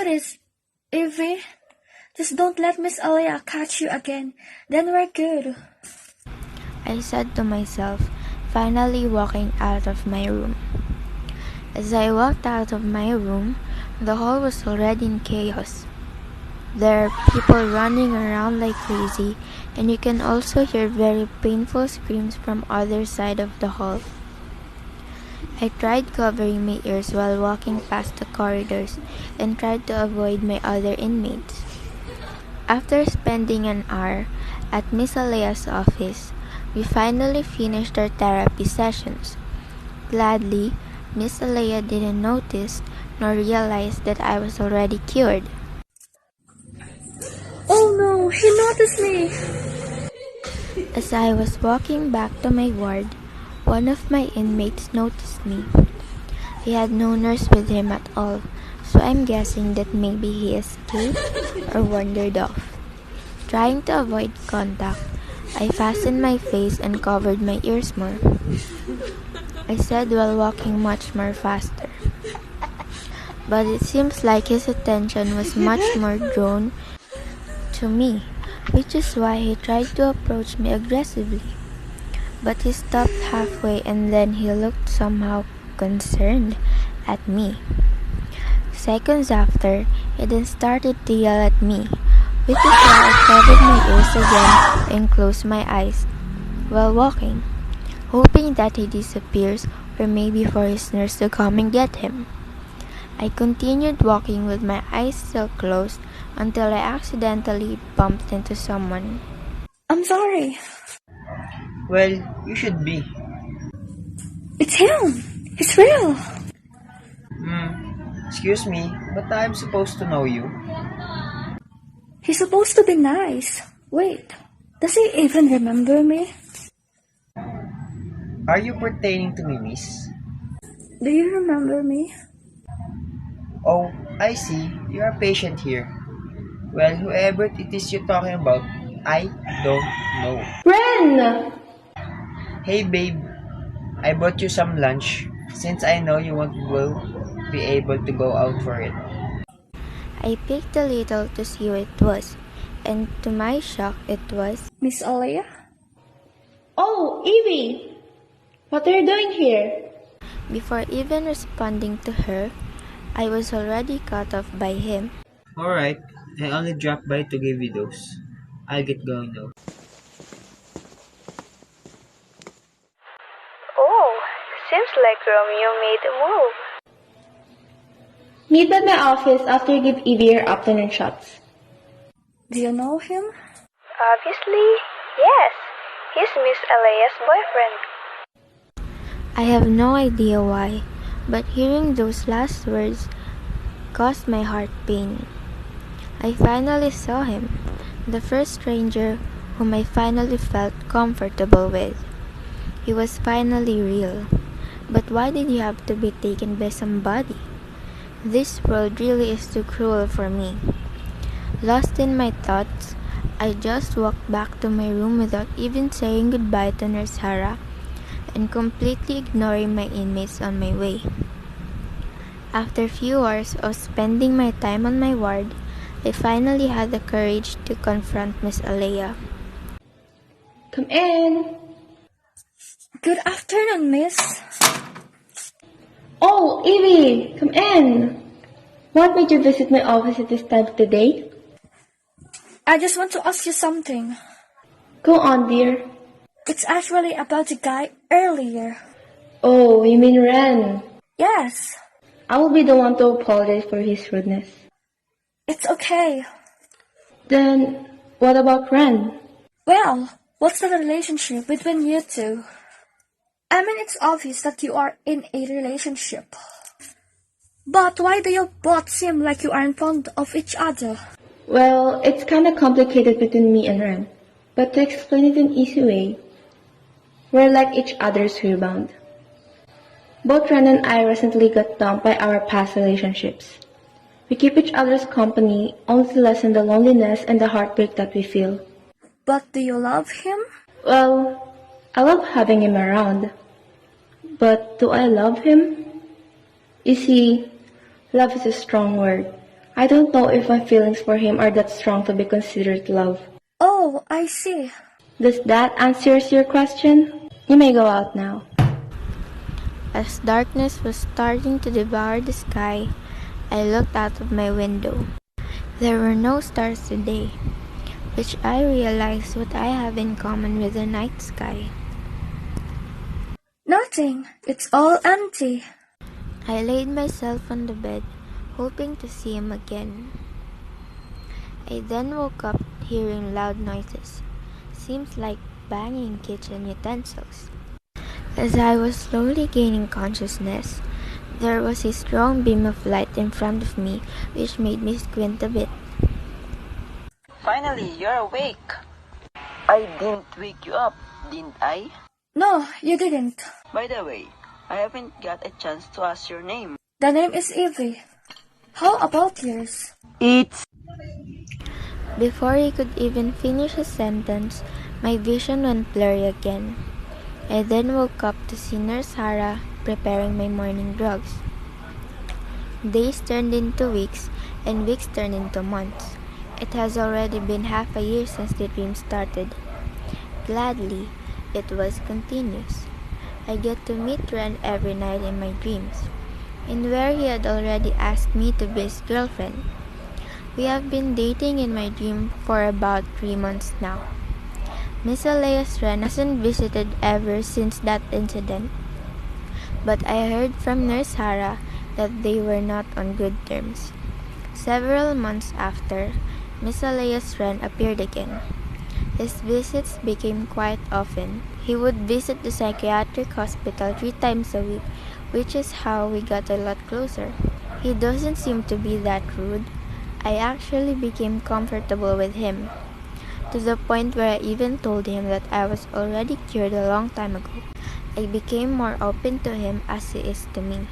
Please, Evie, just don't let Miss Alea catch you again. Then we're good. I said to myself, finally walking out of my room. As I walked out of my room, the hall was already in chaos. There are people running around like crazy, and you can also hear very painful screams from other side of the hall. I tried covering my ears while walking past the corridors and tried to avoid my other inmates. After spending an hour at Miss Alea's office, we finally finished our therapy sessions. Gladly, Miss Alea didn't notice nor realize that I was already cured. Oh no, he noticed me. As I was walking back to my ward, one of my inmates noticed me. He had no nurse with him at all, so I'm guessing that maybe he escaped or wandered off. Trying to avoid contact, I fastened my face and covered my ears more. I said while walking much more faster. But it seems like his attention was much more drawn to me, which is why he tried to approach me aggressively. But he stopped halfway and then he looked somehow concerned at me. Seconds after, he then started to yell at me, which is why I covered my ears again and closed my eyes while walking, hoping that he disappears or maybe for his nurse to come and get him. I continued walking with my eyes still closed until I accidentally bumped into someone. I'm sorry. Well, you should be. It's him. He's real. Excuse me, but I'm supposed to know you. He's supposed to be nice. Wait, does he even remember me? Are you pertaining to me, miss? Do you remember me? Oh, I see. You're a patient here. Well, whoever it is you're talking about, I don't know. Ren! Hey, babe. I bought you some lunch since I know you won't will be able to go out for it. I picked a little to see who it was, and to my shock it was Miss Alea? Oh, Evie! What are you doing here? Before even responding to her, I was already cut off by him. Alright, I only dropped by to give you those. I'll get going though. Oh, seems like Romeo made a move. Meet at my office after you give Evie your afternoon shots. Do you know him? Obviously, yes. He's Miss Alea's boyfriend. I have no idea why, but hearing those last words caused my heart pain. I finally saw him, the first stranger whom I finally felt comfortable with. He was finally real. But why did he have to be taken by somebody? This world really is too cruel for me. Lost in my thoughts, I just walked back to my room without even saying goodbye to Nurse Hara and completely ignoring my inmates on my way. After a few hours of spending my time on my ward, I finally had the courage to confront Miss Alea. Come in. Good afternoon, miss. Oh, Evie, come in. What made you visit my office at this time of the day? I just want to ask you something. Go on, dear. It's actually about the guy earlier. Oh, you mean Ren? Yes, I will be the one to apologize for his rudeness. it's okay. Then, what about Ren? Well, what's the relationship between you two? I mean, it's obvious that you are in a relationship. But why do you both seem like you aren't fond of each other? Well, it's kinda complicated between me and Ren. But to explain it in an easy way, we're like each other's rebound. Both Ren and I recently got dumped by our past relationships. We keep each other's company only to lessen the loneliness and the heartbreak that we feel. But do you love him? Well, I love having him around. But do I love him? You see, love is a strong word. I don't know if my feelings for him are that strong to be considered love. Oh, I see. Does that answer your question? You may go out now. As darkness was starting to devour the sky, I looked out of my window. There were no stars today, which I realized what I have in common with the night sky. Nothing. It's all empty. I laid myself on the bed, hoping to see him again. I then woke up hearing loud noises. Seems like banging kitchen utensils. As I was slowly gaining consciousness, there was a strong beam of light in front of me which made me squint a bit. Finally, you're awake. I didn't wake you up, didn't I? No, you didn't. By the way, I haven't got a chance to ask your name. The name is Evie. How about yours? It's... Before he could even finish his sentence, my vision went blurry again. I then woke up to see Nurse Hara preparing my morning drugs. Days turned into weeks, and weeks turned into months. It has already been half a year since the dream started. Gladly, it was continuous. I get to meet Ren every night in my dreams, and where he had already asked me to be his girlfriend. We have been dating in my dream for about 3 months now. Miss Alea's Ren hasn't visited ever since that incident, but I heard from Nurse Hara that they were not on good terms. Several months after, Miss Alea's Ren appeared again. His visits became quite often. He would visit the psychiatric hospital 3 times a week, which is how we got a lot closer. He doesn't seem to be that rude. I actually became comfortable with him, to the point where I even told him that I was already cured a long time ago. I became more open to him as he is to me.